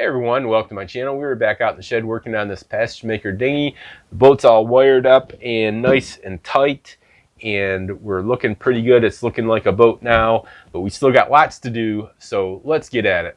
Hey everyone, welcome to my channel. We were back out in the shed working on this Passagemaker dinghy. The boat's all wired up and nice and tight, and we're looking pretty good. It's looking like a boat now, but we still got lots to do, so let's get at it.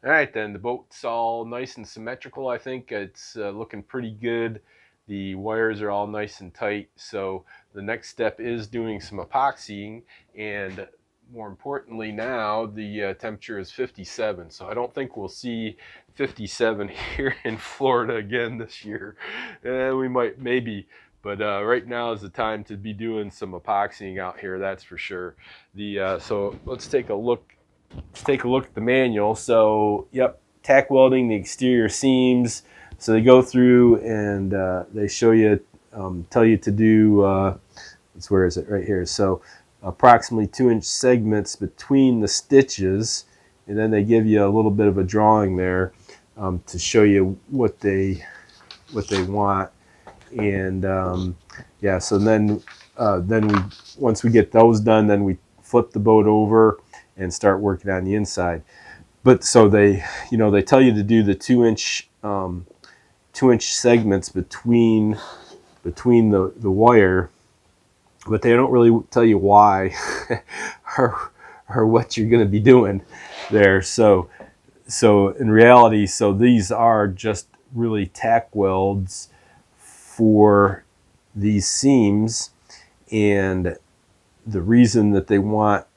All right then, the boat's all nice and symmetrical. I think it's looking pretty good. The wires are all nice and tight, so the next step is doing some epoxying, and more importantly now the temperature is 57, so I don't think we'll see 57 here in Florida again this year. We might, maybe, but right now is the time to be doing some epoxying out here, that's for sure. So let's take a look at the manual. So yep, tack welding the exterior seams. So they go through and they show you, tell you to do, where is it? Right here. So approximately 2-inch segments between the stitches, and then they give you a little bit of a drawing there to show you what they want. And yeah, so then once we get those done, then we flip the boat over and start working on the inside. But so they tell you to do the 2-inch segments between the wire, but they don't really tell you why or what you're going to be doing there. So in reality, so these are just really tack welds for these seams, and the reason that they want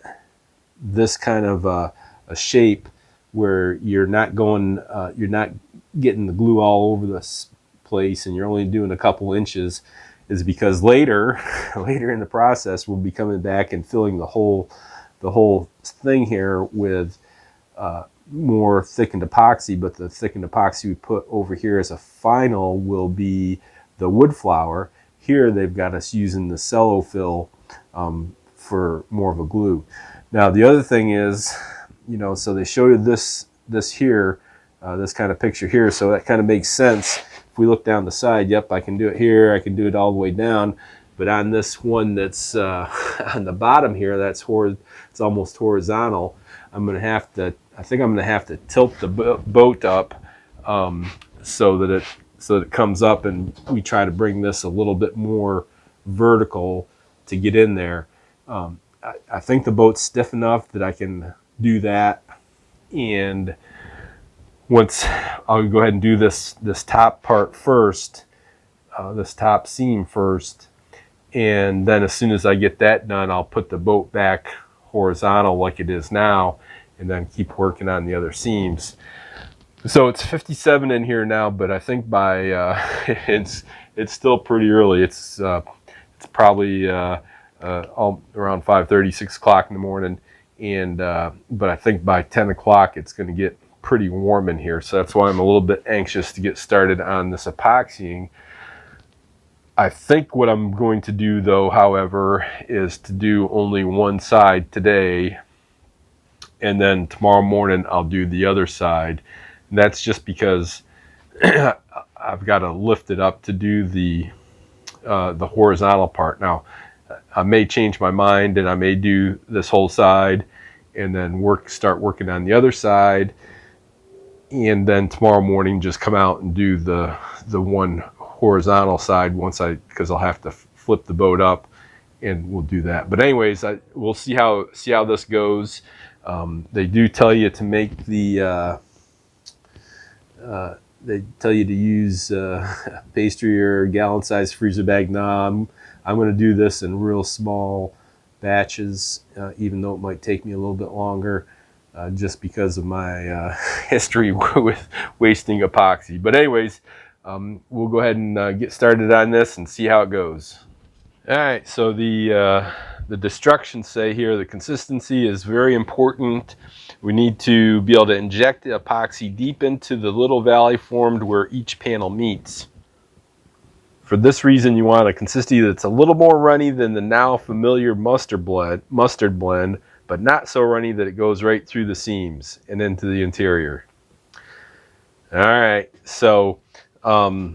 this kind of a shape where you're not getting the glue all over this place and you're only doing a couple inches is because later in the process we'll be coming back and filling the whole thing here with more thickened epoxy, but the thickened epoxy we put over here as a final will be the wood flour. Here they've got us using the cello fill for more of a glue. Now the other thing is, so they show you this here, this kind of picture here, so that kind of makes sense. If we look down the side, yep, I can do it here, I can do it all the way down, but on this one that's on the bottom here, it's almost horizontal, I think I'm gonna have to tilt the boat up so that it comes up, and we try to bring this a little bit more vertical to get in there. I think the boat's stiff enough that I can do that, and once I'll go ahead and do this top part first, this top seam first, and then as soon as I get that done, I'll put the boat back horizontal like it is now, and then keep working on the other seams. So it's 57 in here now, but I think by it's still pretty early. It's probably all around 5:30, 6 o'clock in the morning, and but I think by 10 o'clock it's going to get pretty warm in here, so that's why I'm a little bit anxious to get started on this epoxying. I think what I'm going to do though, however, is to do only one side today, and then tomorrow morning I'll do the other side. And that's just because I've got to lift it up to do the horizontal part. Now I may change my mind and I may do this whole side and then start working on the other side, and then tomorrow morning just come out and do the one horizontal side because I'll have to flip the boat up, and we'll do that. But anyways, we'll see how this goes. They do tell you to make they tell you to use pastry or gallon-sized freezer bag. Nah, I'm going to do this in real small batches, even though it might take me a little bit longer, just because of my history with wasting epoxy. But anyways, we'll go ahead and get started on this and see how it goes. All right, so the instructions say here the consistency is very important. We need to be able to inject the epoxy deep into the little valley formed where each panel meets. For this reason, you want a consistency that's a little more runny than the now familiar mustard blend, but not so runny that it goes right through the seams and into the interior. All right, so I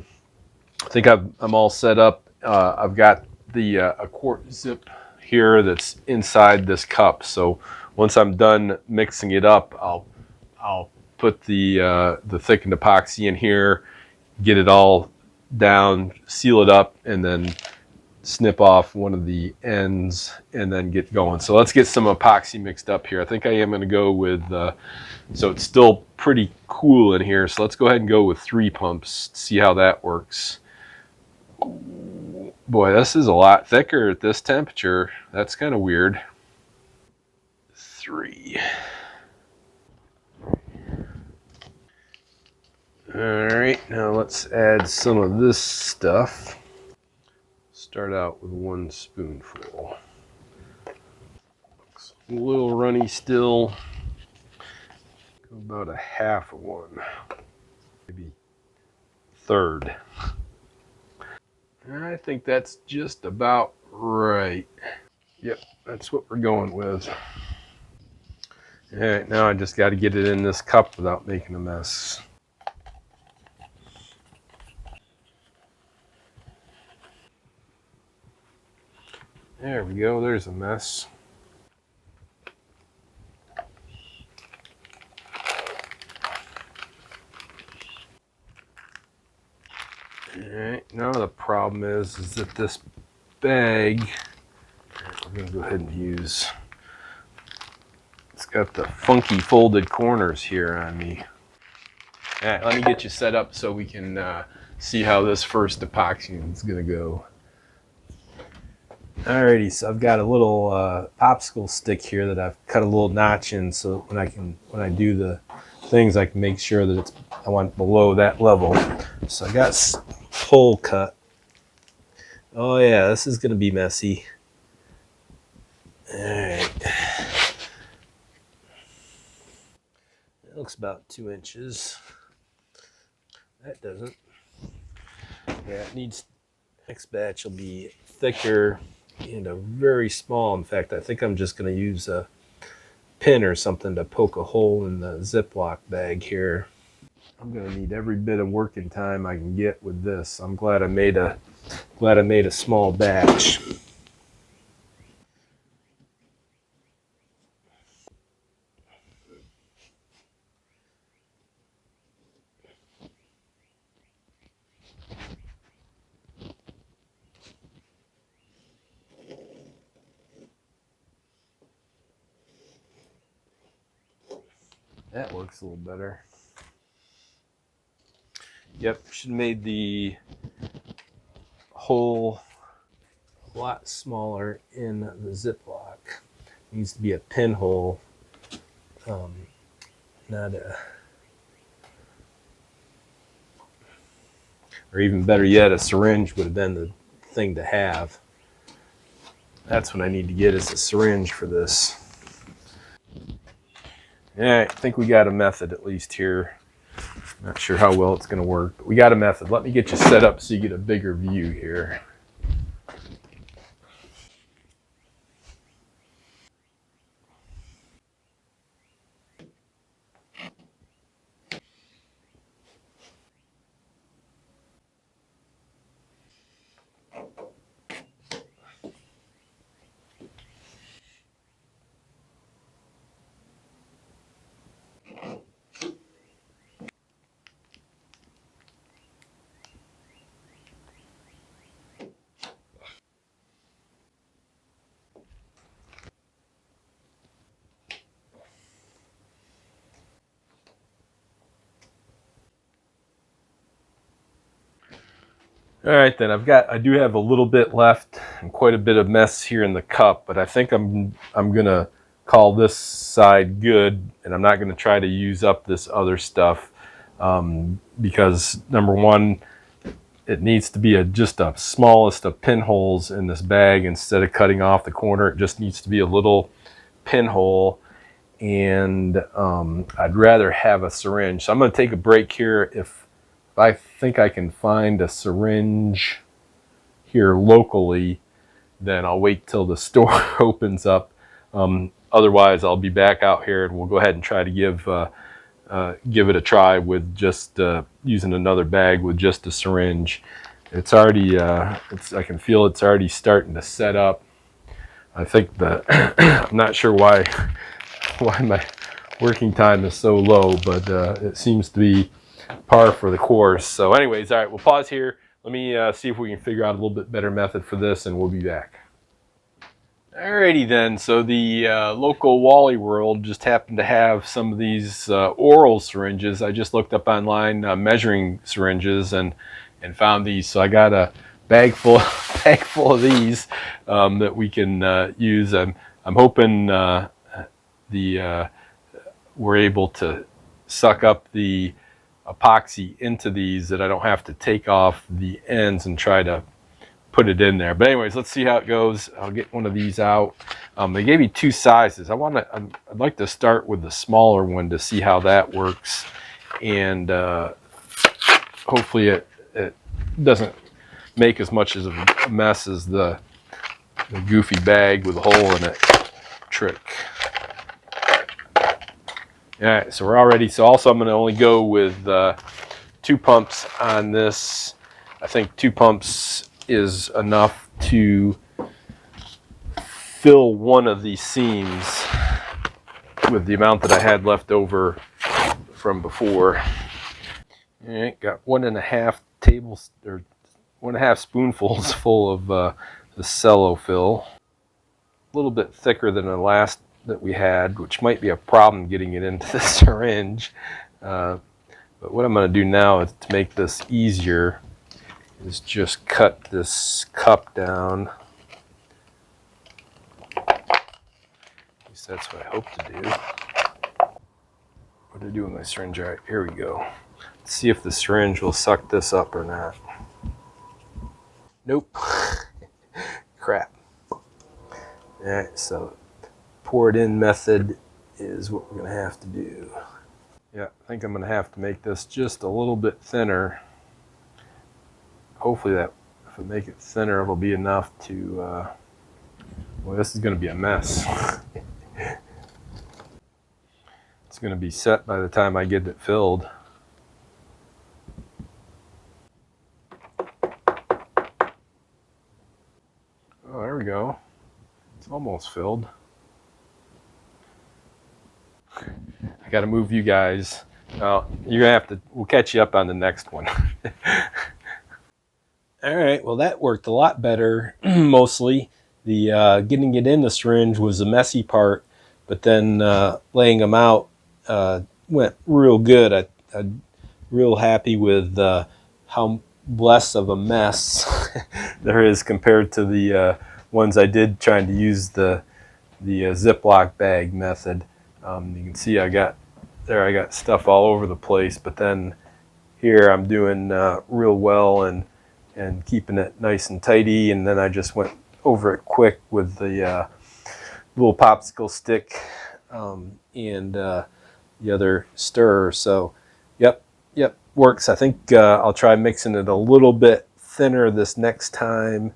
think I'm all set up. I've got a quart zip here that's inside this cup. So once I'm done mixing it up, I'll put the thickened epoxy in here, get it all down, seal it up, and then snip off one of the ends and then get going. So let's get some epoxy mixed up here. I think I am going to go with, so it's still pretty cool in here, so let's go ahead and go with 3 pumps, see how that works. Boy, this is a lot thicker at this temperature. That's kind of weird. 3. All right, now let's add some of this stuff. Start out with 1 spoonful. Looks a little runny still. Go about 1/2 of one, maybe 1/3. I think that's just about right. Yep, that's what we're going with. All right, now I just got to get it in this cup without making a mess. There we go, there's a mess. Alright, now the problem is that this bag, I'm going to go ahead and use, it's got the funky folded corners here on me. Alright, let me get you set up so we can see how this first epoxy is going to go. Alrighty, so I've got a little popsicle stick here that I've cut a little notch in, so when I do the things, I can make sure that I want below that level. So I got hole cut. Oh yeah, this is gonna be messy. Alright. That looks about 2 inches. That doesn't. Yeah, it needs, next batch will be thicker and a very small. In fact, I think I'm just gonna use a pin or something to poke a hole in the Ziploc bag here. I'm gonna need every bit of working time I can get with this. I'm glad I made a small batch. That looks a little better. Yep, should have made the hole a lot smaller in the Ziploc. Needs to be a pinhole, not a, or even better yet, a syringe would have been the thing to have. That's what I need to get, is a syringe for this. Yeah, I think we got a method at least here. Not sure how well it's going to work, but we got a method. Let me get you set up so you get a bigger view here. All right, then I do have a little bit left and quite a bit of mess here in the cup, but I think I'm gonna call this side good, and I'm not gonna try to use up this other stuff because number one, it needs to be just a smallest of pinholes in this bag. Instead of cutting off the corner, it just needs to be a little pinhole, and I'd rather have a syringe. So I'm gonna take a break here. If I think I can find a syringe here locally, then I'll wait till the store opens up. Otherwise, I'll be back out here and we'll go ahead and try to give it a try with just using another bag with just a syringe. It's already, I can feel it's already starting to set up. I think I'm not sure why working time is so low, but it seems to be par for the course. So anyways, all right, we'll pause here. Let me see if we can figure out a little bit better method for this, and we'll be back. Alrighty then, so the local Wally World just happened to have some of these oral syringes. I just looked up online measuring syringes and found these. So I got a bag full of these that we can use. I'm hoping we're able to suck up the epoxy into these, that I don't have to take off the ends and try to put it in there. But anyways, let's see how it goes. I'll get one of these out. They gave me two sizes. I'd like to start with the smaller one to see how that works, and hopefully it doesn't make as much as a mess as the goofy bag with a hole in it trick. All right, so we're all ready. So also I'm going to only go with 2 pumps on this. I think 2 pumps is enough to fill one of these seams with the amount that I had left over from before. All right, got 1.5 spoonfuls full of the cello fill. A little bit thicker than the last that we had, which might be a problem getting it into the syringe. But what I'm going to do now is, to make this easier, is just cut this cup down. At least that's what I hope to do. What do I do with my syringe? All right, here we go. Let's see if the syringe will suck this up or not. Nope. Crap. All right, so pour it in method is what we're going to have to do. Yeah, I think I'm going to have to make this just a little bit thinner. Hopefully that, if I make it thinner, it'll be enough to, well, this is going to be a mess. It's going to be set by the time I get it filled. Oh, there we go. It's almost filled. I got to move you guys. You're going to have to, we'll catch you up on the next one. All right, well, that worked a lot better, mostly. The getting it in the syringe was the messy part, but then laying them out went real good. I'm real happy with how less of a mess there is compared to the ones I did trying to use the Ziploc bag method. You can see I got stuff all over the place, but then here I'm doing real well and keeping it nice and tidy, and then I just went over it quick with the little popsicle stick and the other stirrer. So yep, works. I think I'll try mixing it a little bit thinner this next time.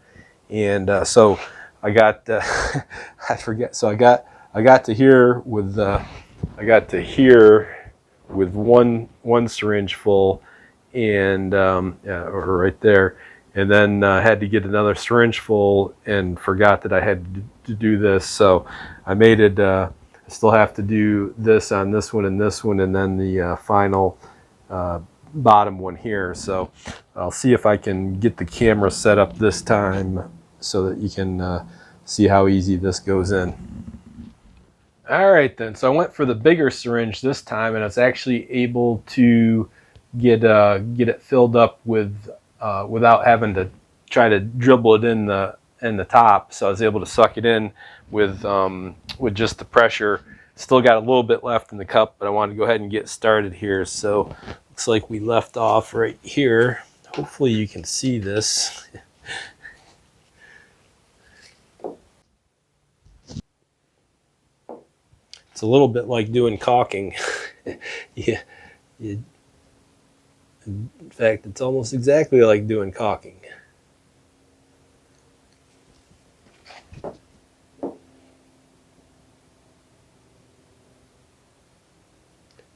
And so I got I forget. So I got to here with one syringe full, and yeah, or right there, and then had to get another syringe full and forgot that I had to do this. So I made it. I still have to do this on this one, and then the final bottom one here. So I'll see if I can get the camera set up this time so that you can see how easy this goes in. All right then, so I went for the bigger syringe this time, and I was actually able to get it filled up with without having to try to dribble it in the top. So I was able to suck it in with just the pressure. Still got a little bit left in the cup, but I wanted to go ahead and get started here. So looks like we left off right here. Hopefully you can see this. It's a little bit like doing caulking. Yeah, in fact, it's almost exactly like doing caulking.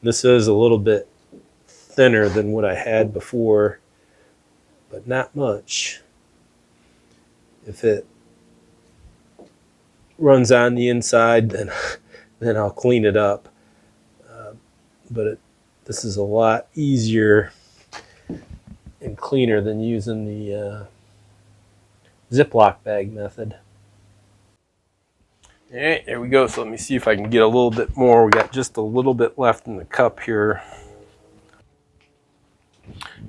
This is a little bit thinner than what I had before, but not much. If it runs on the inside, then I'll clean it up. but this is a lot easier and cleaner than using the Ziploc bag method. All right, there we go. So let me see if I can get a little bit more. We got just a little bit left in the cup here.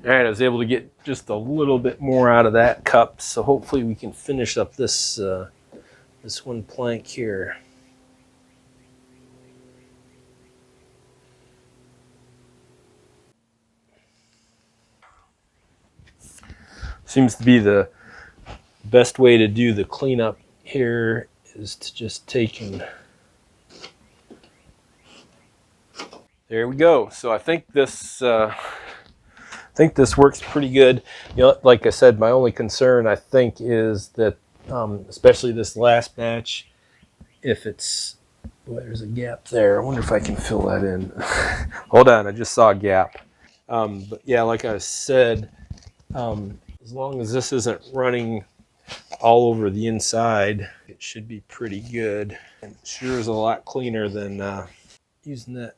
All right, I was able to get just a little bit more out of that cup, so hopefully we can finish up this this one plank here. Seems to be the best way to do the cleanup here is to just take and there we go. So I think this works pretty good. You know, like I said, my only concern I think is that especially this last batch, if it's well, there's a gap there. I wonder if I can fill that in. Hold on, I just saw a gap. But yeah, like I said, as long as this isn't running all over the inside, it should be pretty good. And it sure is a lot cleaner than using that.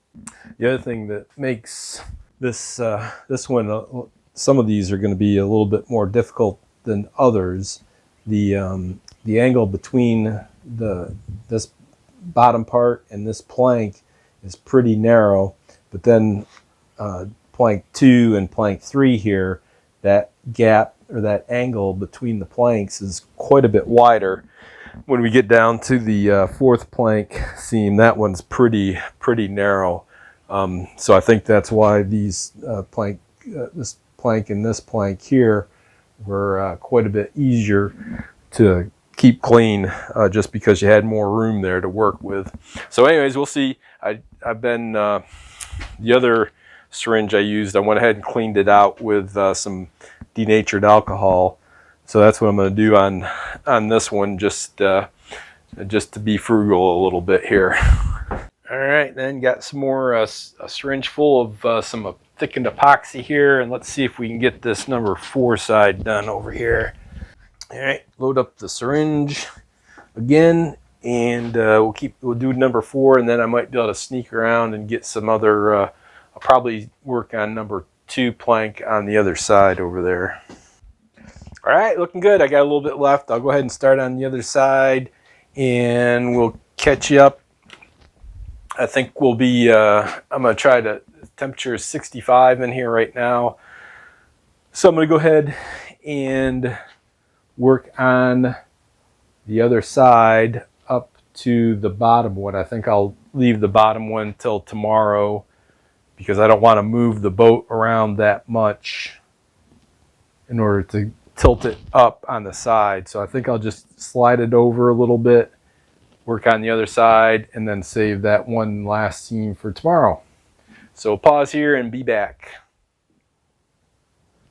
The other thing that makes this this one, some of these are going to be a little bit more difficult than others. The angle between this bottom part and this plank is pretty narrow, but then plank 2 and plank 3 here, that gap or that angle between the planks is quite a bit wider. When we get down to the 4th plank seam, that one's pretty narrow. So I think that's why these this plank and this plank here were quite a bit easier to keep clean, just because you had more room there to work with. So anyways, we'll see. I've been the other syringe I used, I went ahead and cleaned it out with some denatured alcohol. So that's what I'm going to do on this one, just to be frugal a little bit here. All right, then got some more a syringe full of some thickened epoxy here, and let's see if we can get this number 4 side done over here. All right, load up the syringe again, and we'll do number 4, and then I might be able to sneak around and get some other. I'll probably work on number 2 plank on the other side over there. All right, looking good. I got a little bit left. I'll go ahead and start on the other side, and we'll catch you up. I think we'll be, I'm going to try to, temperature is 65 in here right now. So I'm going to go ahead and work on the other side up to the bottom one. I think I'll leave the bottom one till tomorrow because I don't want to move the boat around that much in order to tilt it up on the side. So I think I'll just slide it over a little bit, work on the other side, and then save that one last seam for tomorrow. So pause here and be back.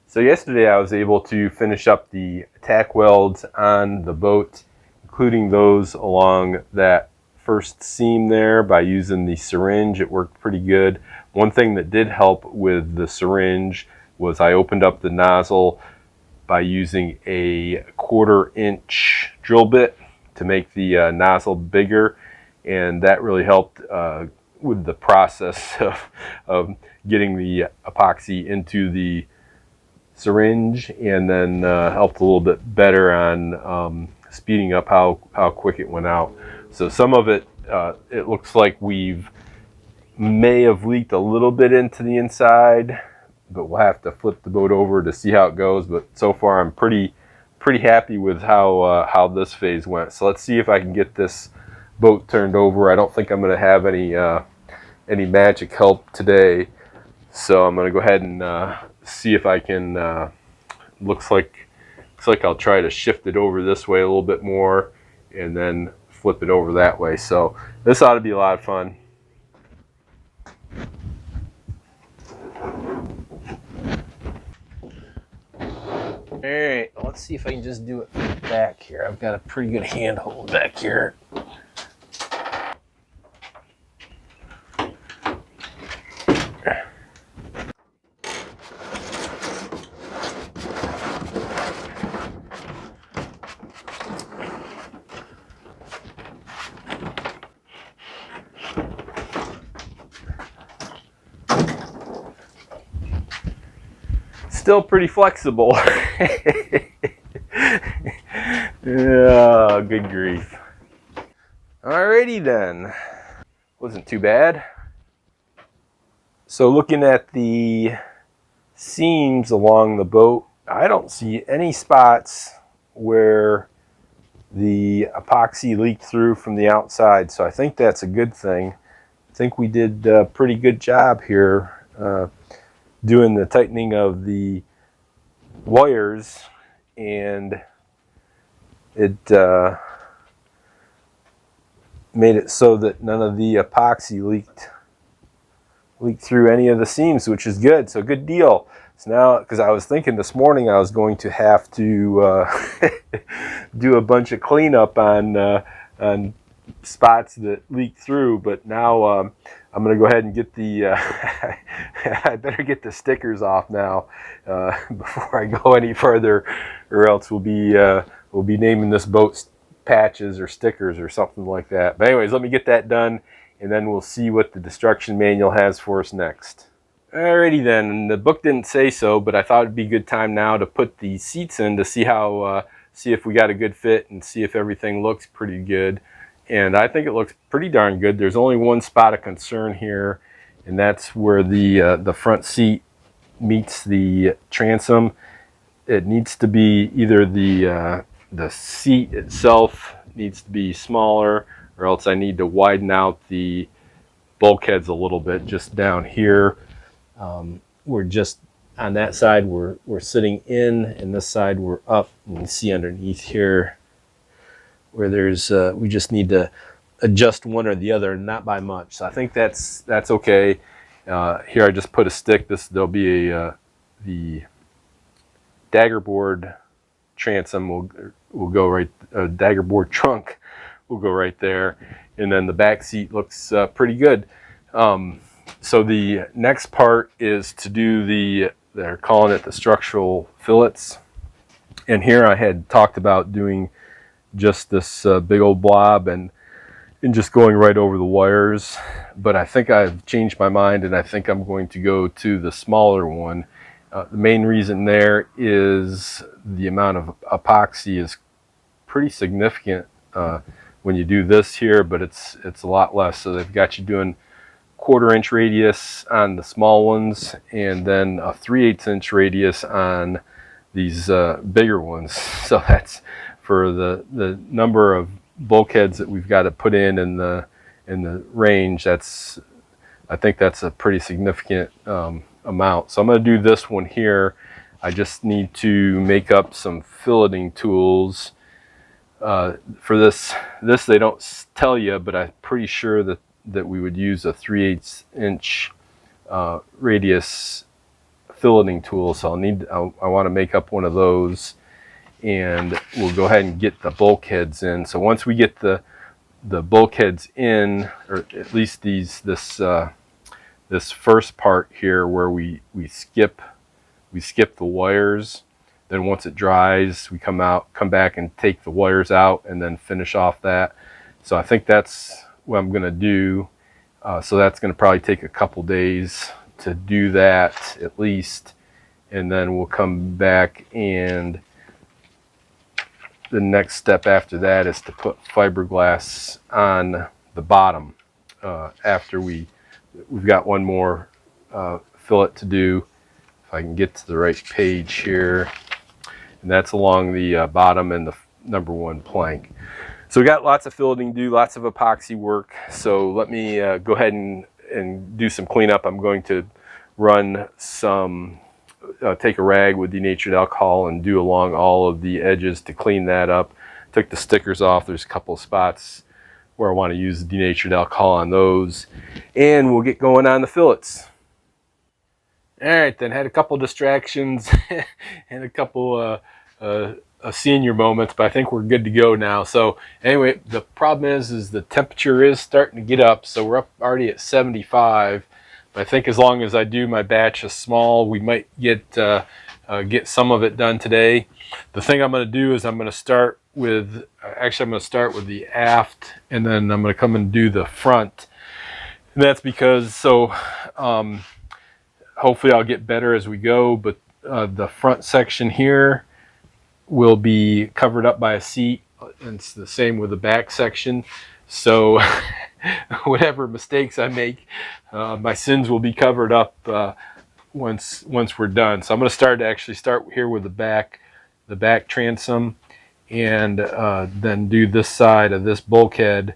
So yesterday I was able to finish up the tack welds on the boat, including those along that first seam there by using the syringe. It worked pretty good. One thing that did help with the syringe was I opened up the nozzle by using a 1/4 inch drill bit to make the nozzle bigger, and that really helped with the process of getting the epoxy into the syringe, and then helped a little bit better on speeding up how quick it went out. So some of it, it looks like may have leaked a little bit into the inside, but we'll have to flip the boat over to see how it goes. But so far I'm pretty happy with how this phase went. So let's see if I can get this boat turned over. I don't think I'm going to have any magic help today, so I'm going to go ahead and see if I can. Looks like I'll try to shift it over this way a little bit more and then flip it over that way. So this ought to be a lot of fun. All right, let's see if I can just do it from the back here. I've got a pretty good handhold back here. still pretty flexible. Yeah, good grief. Alrighty then. Wasn't too bad. So looking at the seams along the boat, I don't see any spots where the epoxy leaked through from the outside, so I think that's a good thing. I think we did a pretty good job here doing the tightening of the wires, and it made it so that none of the epoxy leaked through any of the seams, which is good. So good deal. So now, because I was thinking this morning I was going to have to do a bunch of cleanup on spots that leak through, but now I'm going to go ahead and get the I better get the stickers off now before I go any further, or else we'll be naming this boat patches or stickers or something like that. But anyways, let me get that done, and then we'll see what the destruction manual has for us next. Alrighty then, the book didn't say so, but I thought it'd be a good time now to put the seats in to see how see if we got a good fit and see if everything looks pretty good. And I think it looks pretty darn good. There's only one spot of concern here, and that's where the front seat meets the transom. It needs to be either the seat itself needs to be smaller, or else I need to widen out the bulkheads a little bit just down here. We're just on that side we're sitting in, and this side we're up. You can see underneath here where there's we just need to adjust one or the other, not by much. So I think that's okay. Here I just put a stick. There'll be the dagger board transom will go right, dagger board trunk will go right there, and then the back seat looks pretty good. So the next part is to do they're calling it the structural fillets, and here I had talked about doing just this big old blob and just going right over the wires, but I think I've changed my mind, and I think I'm going to go to the smaller one. The main reason there is the amount of epoxy is pretty significant when you do this here, but it's a lot less. So they've got you doing 1/4 inch radius on the small ones, and then a 3/8 inch radius on these bigger ones. So that's for the number of bulkheads that we've got to put in the range. I think that's a pretty significant amount. So I'm going to do this one here. I just need to make up some filleting tools for this. They don't tell you, but I'm pretty sure that we would use a 3/8 inch radius filleting tool. So I want to make up one of those, and we'll go ahead and get the bulkheads in. So once we get the bulkheads in, or at least this first part here where we skip the wires, then once it dries we come back and take the wires out and then finish off that. So I think that's what I'm going to do. So that's going to probably take a couple days to do that at least, and then we'll come back, and the next step after that is to put fiberglass on the bottom after we've got one more fillet to do. If I can get to the right page here, and that's along the bottom and the number 1 plank. So we got lots of filleting to do, lots of epoxy work. So let me go ahead and do some cleanup. I'm going to run some, take a rag with denatured alcohol and do along all of the edges to clean that up. Took the stickers off. There's a couple of spots where I want to use denatured alcohol on those, and we'll get going on the fillets. All right, then had a couple distractions and a couple senior moments, but I think we're good to go now. So anyway, the problem is the temperature is starting to get up, so we're up already at 75. But I think as long as I do my batch of small, we might get some of it done today. The thing I'm going to do is I'm going to start with, actually I'm going to start with the aft, and then I'm going to come and do the front. And that's because, so hopefully I'll get better as we go, but the front section here will be covered up by a seat, and it's the same with the back section. So whatever mistakes I make, my sins will be covered up once we're done. So I'm going to actually start here with the back transom, and then do this side of this bulkhead,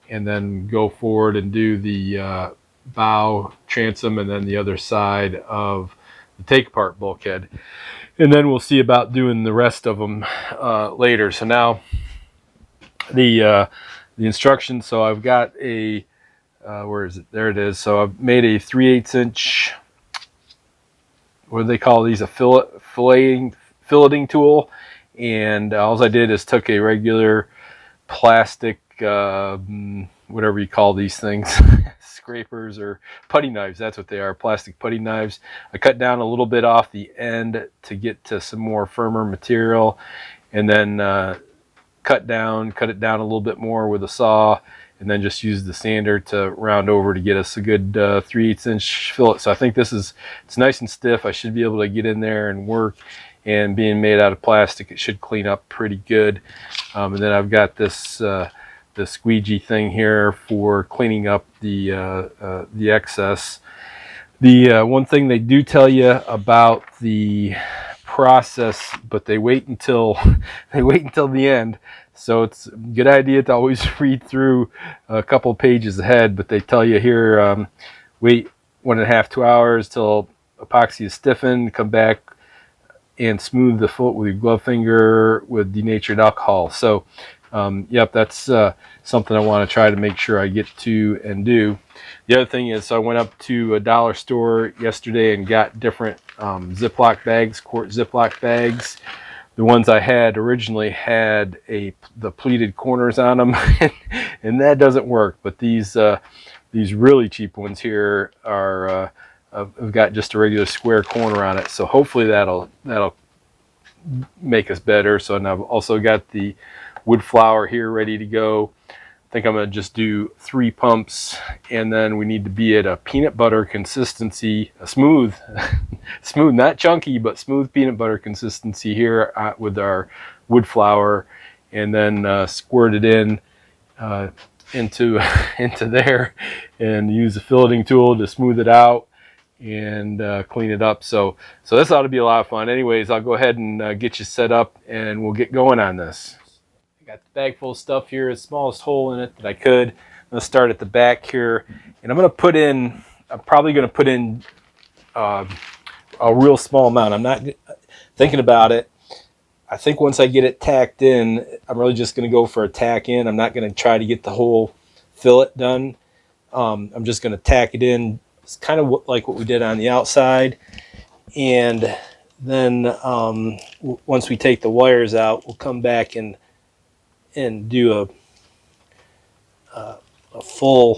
and then go forward and do the bow transom, and then the other side of the take apart bulkhead. And then we'll see about doing the rest of them later. So now the instructions. So I've got a where is it? There it is. So I've made a 3/8 inch. What do they call these? A filleting tool. And all I did is took a regular plastic, whatever you call these things, scrapers or putty knives. That's what they are, plastic putty knives. I cut down a little bit off the end to get to some more firmer material, and then cut it down a little bit more with a saw, and then just use the sander to round over to get us a good 3/8 inch fillet. So I think it's nice and stiff. I should be able to get in there and work, and being made out of plastic, it should clean up pretty good. And then I've got this the squeegee thing here for cleaning up the excess. The one thing they do tell you about the process, but they wait until the end. So it's a good idea to always read through a couple pages ahead. But they tell you here, wait 1.5 to 2 hours till epoxy is stiffened. Come back and smooth the foot with your glove finger with denatured alcohol. So yep, that's something I want to try to make sure I get to and do. The other thing is, so I went up to a dollar store yesterday and got different Ziploc bags, quart Ziploc bags. The ones I had originally had the pleated corners on them, and that doesn't work. But these really cheap ones here are have got just a regular square corner on it. So hopefully that'll make us better. So, and I've also got the wood flour here ready to go. I think I'm going to just do 3 pumps, and then we need to be at a peanut butter consistency, a smooth, not chunky, but smooth peanut butter consistency here with our wood flour, and then squirt it in into there, and use the filleting tool to smooth it out and clean it up. So this ought to be a lot of fun. Anyways, I'll go ahead and get you set up, and we'll get going on this. Got the bag full of stuff here, the smallest hole in it that I could. I'm going to start at the back here, and I'm probably going to put in a real small amount. I'm not thinking about it. I think once I get it tacked in, I'm really just going to go for a tack in. I'm not going to try to get the whole fillet done. I'm just going to tack it in. It's kind of like what we did on the outside. And then once we take the wires out, we'll come back and do a full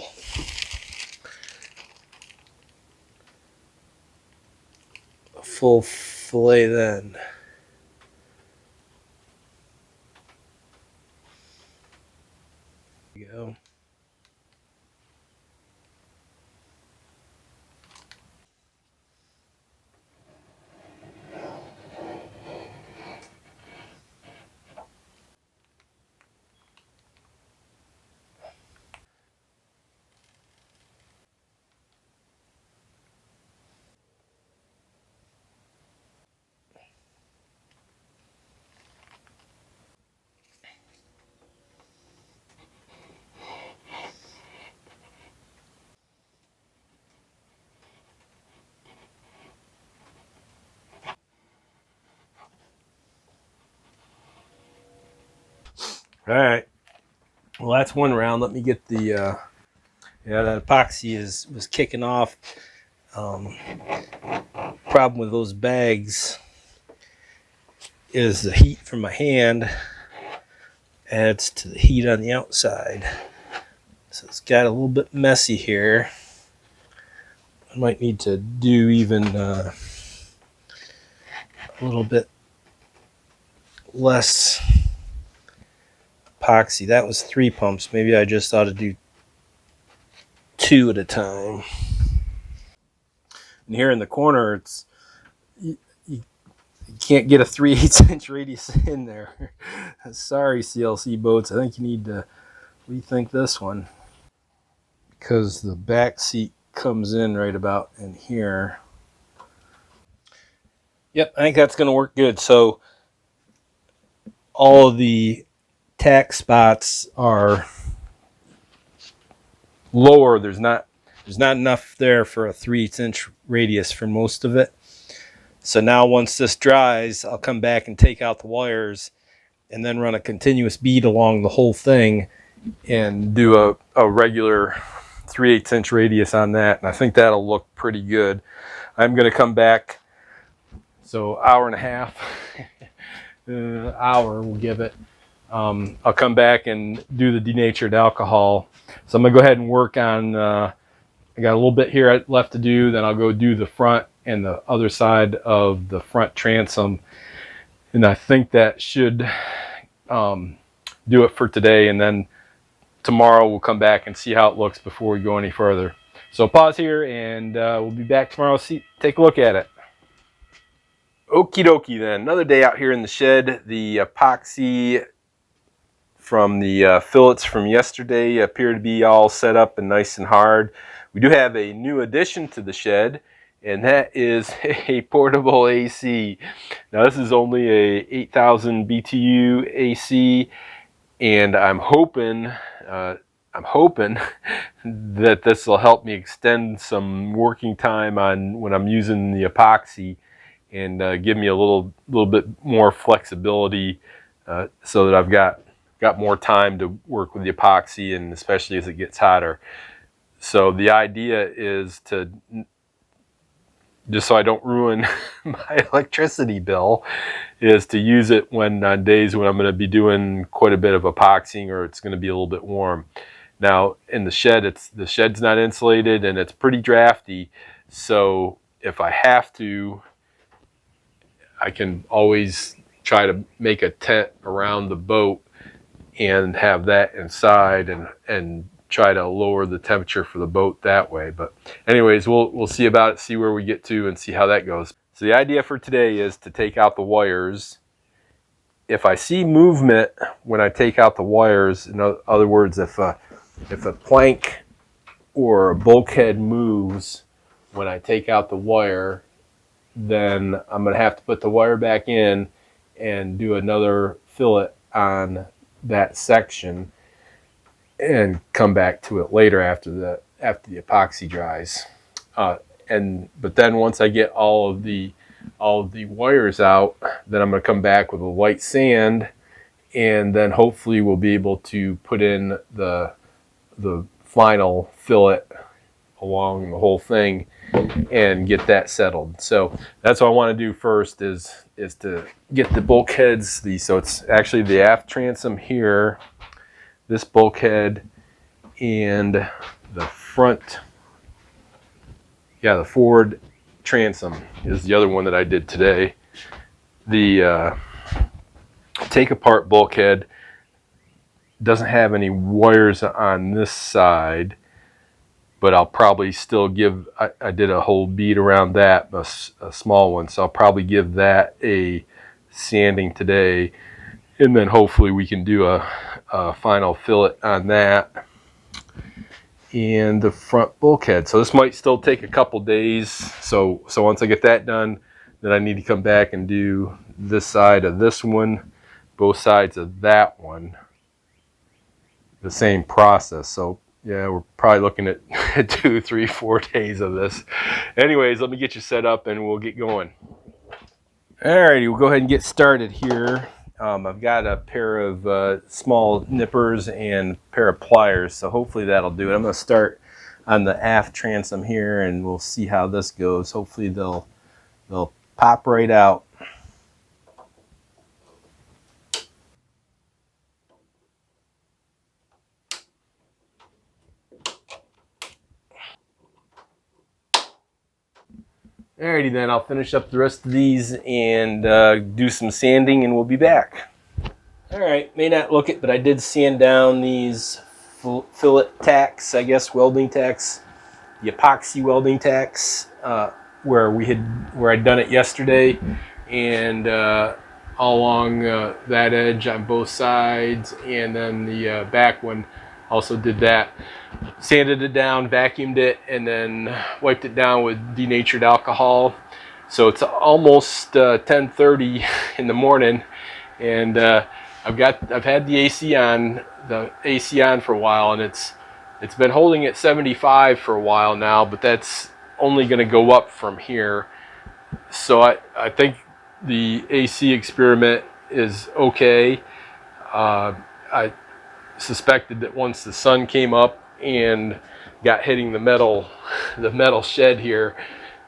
fillet then. There you go. All right. Well, that's one round. Let me get the yeah, that epoxy was kicking off. Problem with those bags is the heat from my hand adds to the heat on the outside. So it's got a little bit messy here. I might need to do even a little bit less epoxy. That was 3 pumps. Maybe I just ought to do 2 at a time. And here in the corner, you You can't get a 3/8" radius in there. Sorry, CLC boats. I think you need to rethink this one, because the back seat comes in right about in here. Yep, I think that's going to work good. So all of the tack spots are lower. There's not enough there for a 3/8" radius for most of it. So now once this dries, I'll come back and take out the wires and then run a continuous bead along the whole thing and do a regular 3/8" radius on that. And I think that'll look pretty good. I'm going to come back, so hour and a half, hour we'll give it. I'll come back and do the denatured alcohol. So I'm going to go ahead and work on, I got a little bit here left to do, then I'll go do the front and the other side of the front transom. And I think that should do it for today. And then tomorrow we'll come back and see how it looks before we go any further. So pause here, and we'll be back tomorrow. Take a look at it. Okie dokie then. Another day out here in the shed. The epoxy from the fillets from yesterday appear to be all set up and nice and hard. We do have a new addition to the shed, and that is a portable AC. Now this is only a 8,000 BTU AC, and I'm hoping that this will help me extend some working time on when I'm using the epoxy, and give me a little bit more flexibility, so that I've got more time to work with the epoxy, and especially as it gets hotter. So the idea is to, just so I don't ruin my electricity bill, is to use it on days when I'm going to be doing quite a bit of epoxying, or it's going to be a little bit warm. Now in the shed, the shed's not insulated and it's pretty drafty, so if I have to, I can always try to make a tent around the boat and have that inside, and try to lower the temperature for the boat that way. But anyways, we'll see about it, see where we get to, and see how that goes. So the idea for today is to take out the wires. If I see movement when I take out the wires, in other words, if a plank or a bulkhead moves when I take out the wire, then I'm going to have to put the wire back in and do another fillet on that section, and come back to it later after the epoxy dries. But then once I get all of the wires out, then I'm going to come back with a light sand, and then hopefully we'll be able to put in the final fillet along the whole thing and get that settled. So that's what I want to do first, is to get the bulkheads. So it's actually the aft transom here, this bulkhead, and the front, the forward transom is the other one that I did today. The take apart bulkhead doesn't have any wires on this side, but I'll probably still give, I did a whole bead around that, a small one, so I'll probably give that a sanding today, and then hopefully we can do a final fillet on that and the front bulkhead. So this might still take a couple days. So once I get that done, then I need to come back and do this side of this one, both sides of that one, the same process. So yeah, we're probably looking at 2, 3, 4 days of this. Anyways, let me get you set up and we'll get going. Alrighty, we'll go ahead and get started here. I've got a pair of small nippers and a pair of pliers, so hopefully that'll do it. I'm going to start on the aft transom here, and we'll see how this goes. Hopefully they'll pop right out. Alrighty then, I'll finish up the rest of these and do some sanding, and we'll be back. Alright, may not look it, but I did sand down these fillet tacks, I guess, welding tacks, the epoxy welding tacks, where I'd done it yesterday, and all along that edge on both sides, and then the back one also did that. Sanded it down, vacuumed it, and then wiped it down with denatured alcohol. So it's almost 10:30 in the morning, and I've had the AC on for a while, and it's been holding at 75 for a while now, but that's only going to go up from here. So I think the AC experiment is okay. I suspected that once the sun came up and got hitting the metal shed here,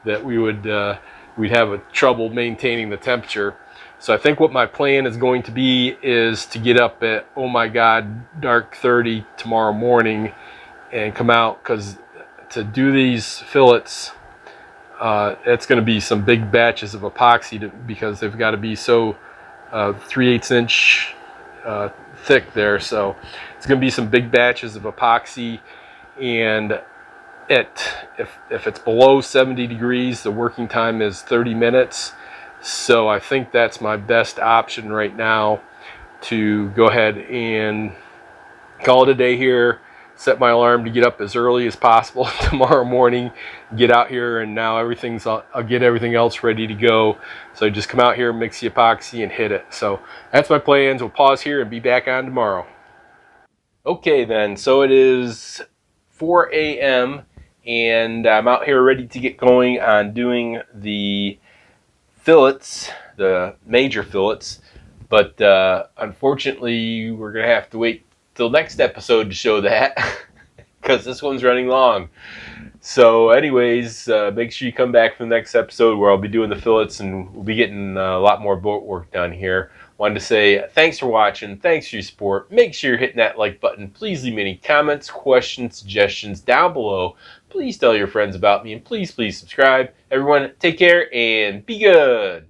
that we'd have a trouble maintaining the temperature. So I think what my plan is going to be is to get up at, oh my God, dark 30 tomorrow morning and come out, because to do these fillets, it's going to be some big batches of epoxy because they've got to be so 3/8 inch thick there. So it's going to be some big batches of epoxy, and if it's below 70 degrees, the working time is 30 minutes. So I think that's my best option right now, to go ahead and call it a day here, set my alarm to get up as early as possible tomorrow morning, get out here, and now I'll get everything else ready to go. So just come out here, mix the epoxy, and hit it. So that's my plans. We'll pause here and be back on tomorrow. Okay then, so it is 4 a.m. and I'm out here ready to get going on doing the fillets, the major fillets, but unfortunately we're gonna have to wait till next episode to show that because this one's running long. So anyways, make sure you come back for the next episode where I'll be doing the fillets, and we'll be getting a lot more boat work done here. Wanted to say thanks for watching, thanks for your support. Make sure you're hitting that like button. Please leave me any comments, questions, suggestions down below. Please tell your friends about me, and please subscribe. Everyone, take care and be good.